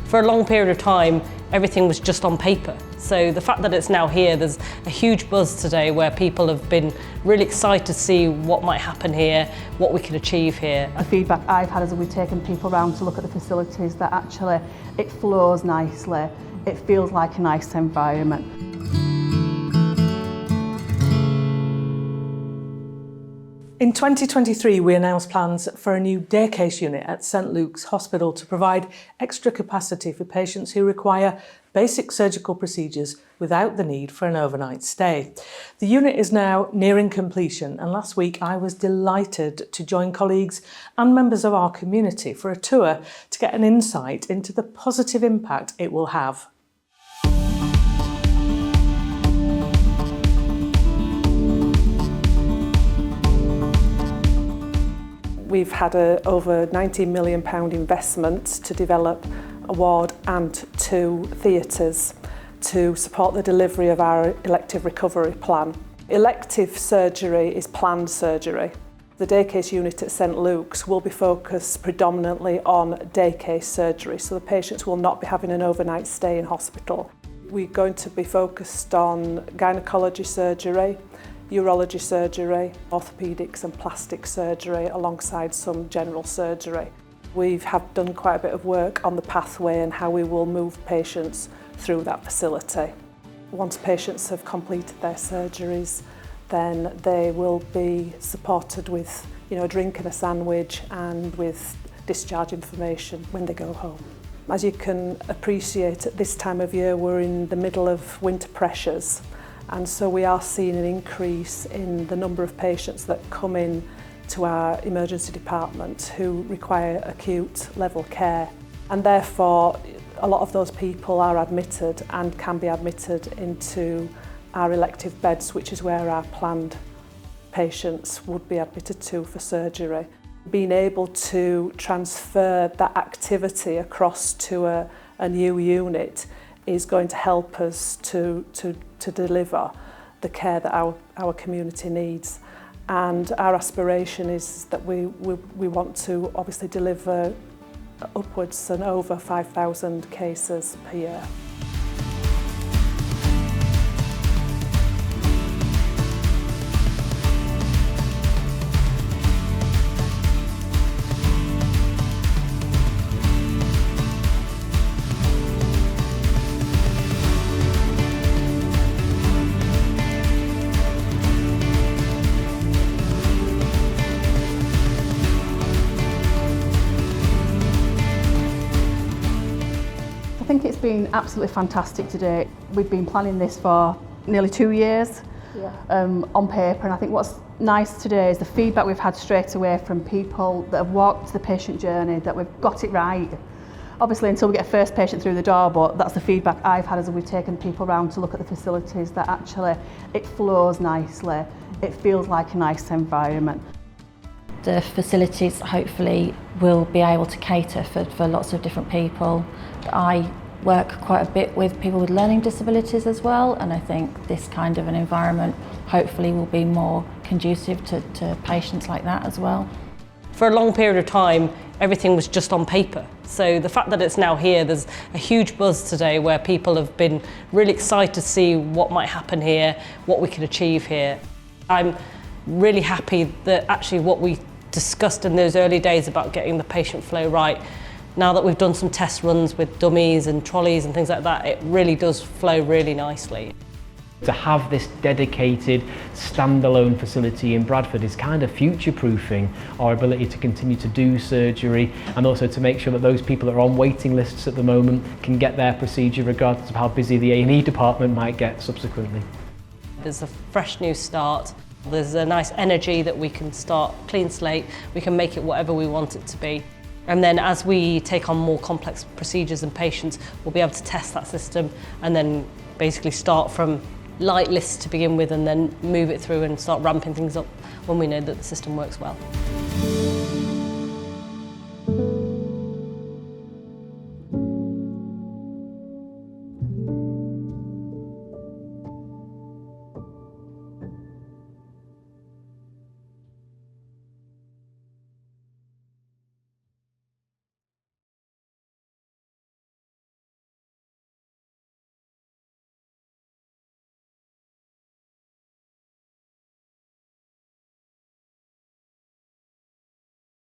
For a long period of time, everything was just on paper. So the fact that it's now here, there's a huge buzz today where people have been really excited to see what might happen here, what we can achieve here. The feedback I've had is that we've taken people around to look at the facilities, that actually it flows nicely, it feels like a nice environment. In 2023, we announced plans for a new day case unit at St Luke's Hospital to provide extra capacity for patients who require basic surgical procedures without the need for an overnight stay. The unit is now nearing completion, and last week I was delighted to join colleagues and members of our community for a tour to get an insight into the positive impact it will have. We've had over £19 million investment to develop a ward and 2 theatres to support the delivery of our elective recovery plan. Elective surgery is planned surgery. The day case unit at St Luke's will be focused predominantly on day case surgery, so the patients will not be having an overnight stay in hospital. We're going to be focused on gynaecology surgery, urology surgery, orthopaedics and plastic surgery alongside some general surgery. We have done quite a bit of work on the pathway and how we will move patients through that facility. Once patients have completed their surgeries, then they will be supported with a drink and a sandwich and with discharge information when they go home. As you can appreciate, at this time of year we're in the middle of winter pressures. And so we are seeing an increase in the number of patients that come in to our emergency department who require acute level care. And therefore, a lot of those people are admitted and can be admitted into our elective beds, which is where our planned patients would be admitted to for surgery. Being able to transfer that activity across to a new unit is going to help us to deliver the care that our community needs. And our aspiration is that we want to obviously deliver upwards and over 5,000 cases per year. I think it's been absolutely fantastic today. We've been planning this for nearly 2 years on paper, and I think what's nice today is the feedback we've had straight away from people that have walked the patient journey, that we've got it right. Obviously until we get a first patient through the door, but that's the feedback I've had as we've taken people around to look at the facilities, that actually it flows nicely, it feels like a nice environment. The facilities hopefully will be able to cater for lots of different people. I work quite a bit with people with learning disabilities as well, and I think this kind of an environment hopefully will be more conducive to patients like that as well. For a long period of time, everything was just on paper. So the fact that it's now here, there's a huge buzz today where people have been really excited to see what might happen here, what we can achieve here. I'm really happy that actually what we discussed in those early days about getting the patient flow right, now that we've done some test runs with dummies and trolleys and things like that, it really does flow really nicely. To have this dedicated standalone facility in Bradford is kind of future-proofing our ability to continue to do surgery, and also to make sure that those people that are on waiting lists at the moment can get their procedure regardless of how busy the A&E department might get subsequently. There's a fresh new start. There's a nice energy that we can start clean slate. We can make it whatever we want it to be. And then as we take on more complex procedures and patients, we'll be able to test that system and then basically start from light lists to begin with and then move it through and start ramping things up when we know that the system works well.